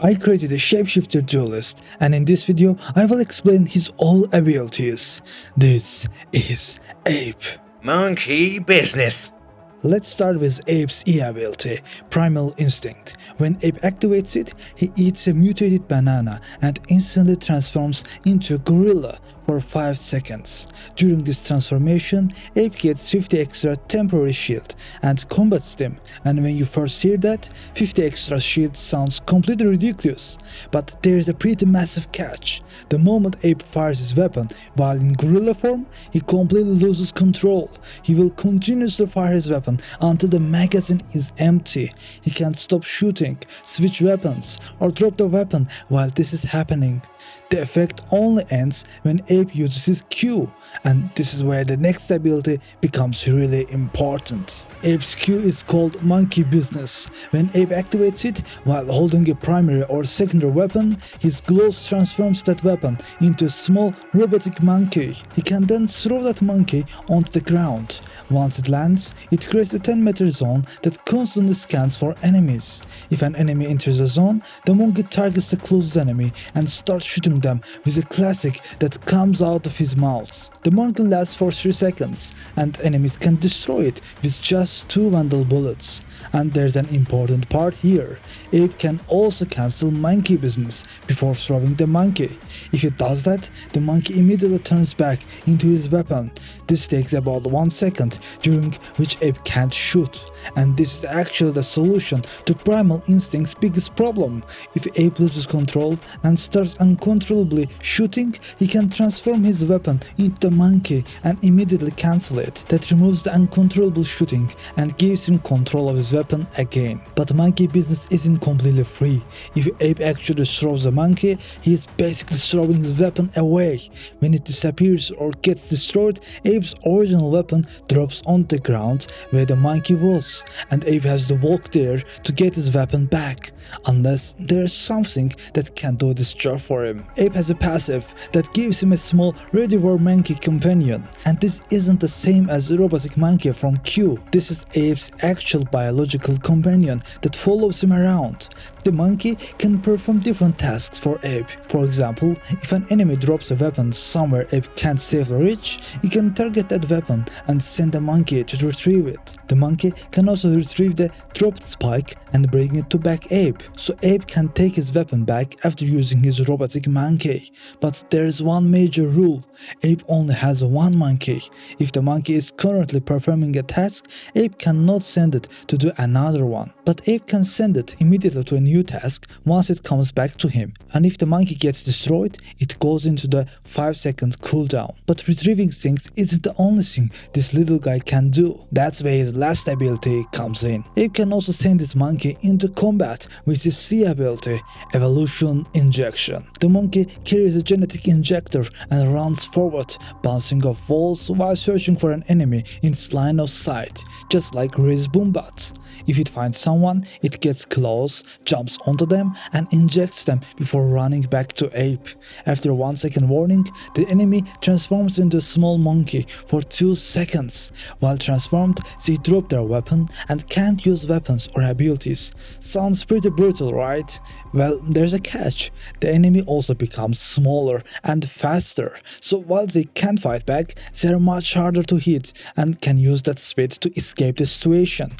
I created a shapeshifter duelist, and in this video I will explain his all abilities. This is Ape. Monkey business. Let's start with Ape's E ability, Primal Instinct. When Ape activates it, he eats a mutated banana and instantly transforms into a gorilla for 5 seconds. During this transformation, Ape gets 50 extra temporary shield and combats them, and when you first hear that, 50 extra shield sounds completely ridiculous. But there is a pretty massive catch. The moment Ape fires his weapon while in gorilla form, he completely loses control. He will continuously fire his weapon until the magazine is empty. He can't stop shooting, switch weapons, or drop the weapon while this is happening. The effect only ends when Ape uses his Q, and this is where the next ability becomes really important. Ape's Q is called Monkey Business. When Ape activates it while holding a primary or secondary weapon, his gloves transforms that weapon into a small robotic monkey. He can then throw that monkey onto the ground. Once it lands, it creates a 10-meter zone that constantly scans for enemies. If an enemy enters the zone, the monkey targets the closest enemy and starts shooting them with a classic that comes out of his mouth. The monkey lasts for 3 seconds, and enemies can destroy it with just 2 Vandal bullets. And there's an important part here. Ape can also cancel Monkey Business before throwing the monkey. If he does that, the monkey immediately turns back into his weapon. This takes about 1 second, during which Ape can't shoot. And this is actually the solution to Primal Instinct's biggest problem. If Ape loses control and starts uncontrollably shooting, he can transform his weapon into the monkey and immediately cancel it. That removes the uncontrollable shooting and gives him control of his weapon again. But Monkey Business isn't completely free. If Ape actually throws the monkey, he is basically throwing his weapon away. When it disappears or gets destroyed, Ape's original weapon drops on the ground where the monkey was, and Ape has to walk there to get his weapon back, unless there is something that can do this job for him. Ape has a passive that gives him a small radivore monkey companion, and this isn't the same as the robotic monkey from Q. This is Ape's actual biological companion that follows him around. The monkey can perform different tasks for Ape. For example, if an enemy drops a weapon somewhere Ape can't safely reach, he can target that weapon and send the monkey to retrieve it. The monkey can also retrieve the dropped spike and bring it to back Ape, so Ape can take his weapon back after using his robotic monkey. But there is one major rule: Ape only has one monkey. If the monkey is currently performing a task, Ape cannot send it to do another one. But Ape can send it immediately to a new task once it comes back to him. And if the monkey gets destroyed, it goes into the 5-second cooldown. But retrieving things isn't the only thing this little guy can do. That's where his last ability comes in. Ape can also send his monkey into combat with his C ability, Evolution Injection. The monkey carries a genetic injector and runs forward, bouncing off walls while searching for an enemy in its line of sight, just like Riz Boombat. If it finds someone, it gets close, jumps onto them, and injects them before running back to Ape. After a 1-second warning, the enemy transforms into a small monkey for 2 seconds. While transformed, they drop their weapon and can't use weapons or abilities. Sounds pretty brutal, right? Well, there's a catch. The enemy also becomes smaller and faster, so while they can't fight back, they're much harder to hit and can use that speed to escape the situation.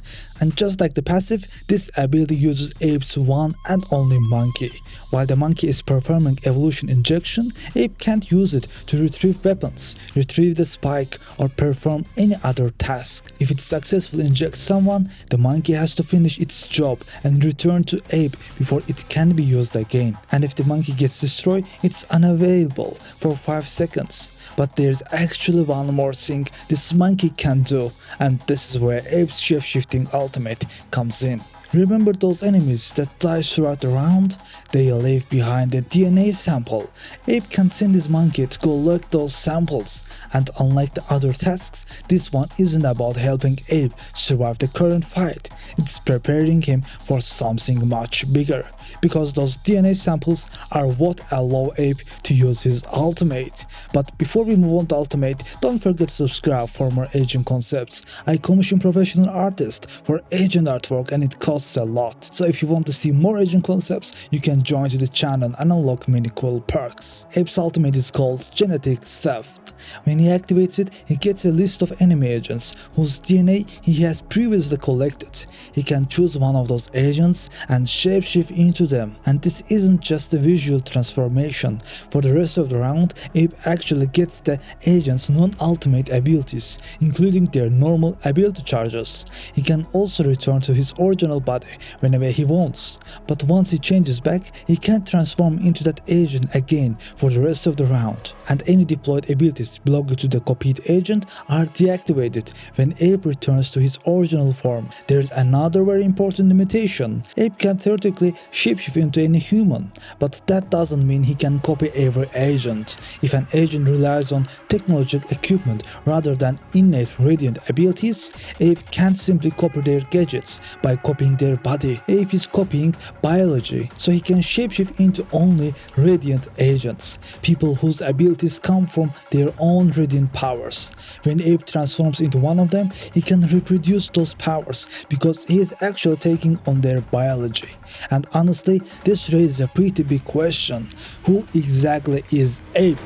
And just like the passive, this ability uses Ape's one and only monkey. While the monkey is performing Evolution Injection, Ape can't use it to retrieve weapons, retrieve the spike, or perform any other task. If it successfully injects someone, the monkey has to finish its job and return to Ape before it can be used again. And if the monkey gets destroyed, it's unavailable for 5 seconds. But there's actually one more thing this monkey can do, and this is where Ape's shape-shifting ultimate comes in. Remember those enemies that die throughout the round? They leave behind a DNA sample. Ape can send his monkey to go look those samples, and unlike the other tasks, this one isn't about helping Ape survive the current fight. It's preparing him for something much bigger. because those DNA samples are what allow Ape to use his ultimate. But before we move on to ultimate, don't forget to subscribe for more agent concepts. I commission professional artists for agent artwork and it costs a lot. So if you want to see more agent concepts, you can join to the channel and unlock many cool perks. Ape's ultimate is called Genetic Theft. When he activates it, he gets a list of enemy agents whose DNA he has previously collected. He can choose one of those agents and shapeshift into them. And this isn't just a visual transformation. For the rest of the round, Ape actually gets the agent's non-ultimate abilities, including their normal ability charges. He can also return to his original body whenever he wants. But once he changes back, he can't transform into that agent again for the rest of the round. And any deployed abilities belonging to the copied agent are deactivated when Ape returns to his original form. There's another very important limitation. Ape can theoretically shapeshift into any human, but that doesn't mean he can copy every agent. If an agent relies on technological equipment rather than innate radiant abilities, Ape can't simply copy their gadgets by copying their body. Ape is copying biology, so he can shapeshift into only radiant agents, people whose abilities come from their own radiant powers. When Ape transforms into one of them, he can reproduce those powers because he is actually taking on their biology. And honestly, this raises a pretty big question. Who exactly is Ape?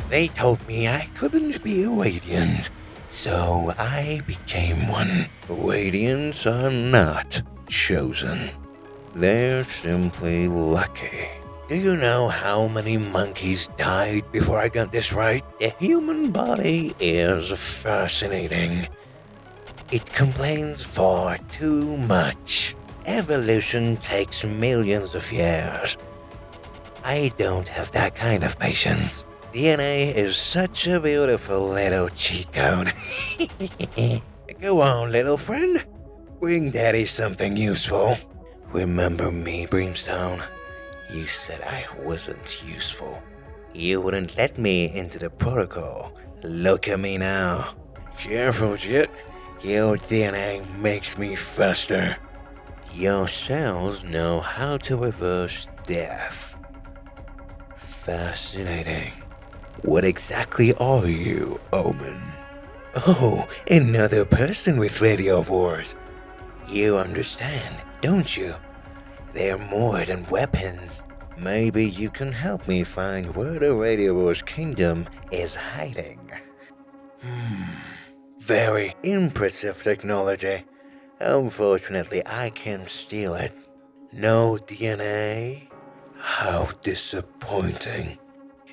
They told me I couldn't be a Radiant, so I became one. Radiants are not chosen. They're simply lucky. Do you know how many monkeys died before I got this right? The human body is fascinating. It complains far too much. Evolution takes millions of years. I don't have that kind of patience. DNA is such a beautiful little cheat code. Go on, little friend. Bring Daddy something useful. Remember me, Brimstone? You said I wasn't useful. You wouldn't let me into the protocol. Look at me now. Careful, Jit. Your DNA makes me faster. Your cells know how to reverse death. Fascinating. What exactly are you, Omen? Oh, another person with radivores. You understand, don't you? They're more than weapons. Maybe you can help me find where the radivore's kingdom is hiding. Very impressive technology. Unfortunately, I can't steal it. No DNA? How disappointing.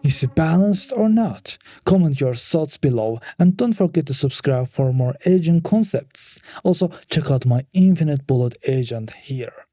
Is it balanced or not? Comment your thoughts below and don't forget to subscribe for more agent concepts. Also check out my infinite bullet agent here.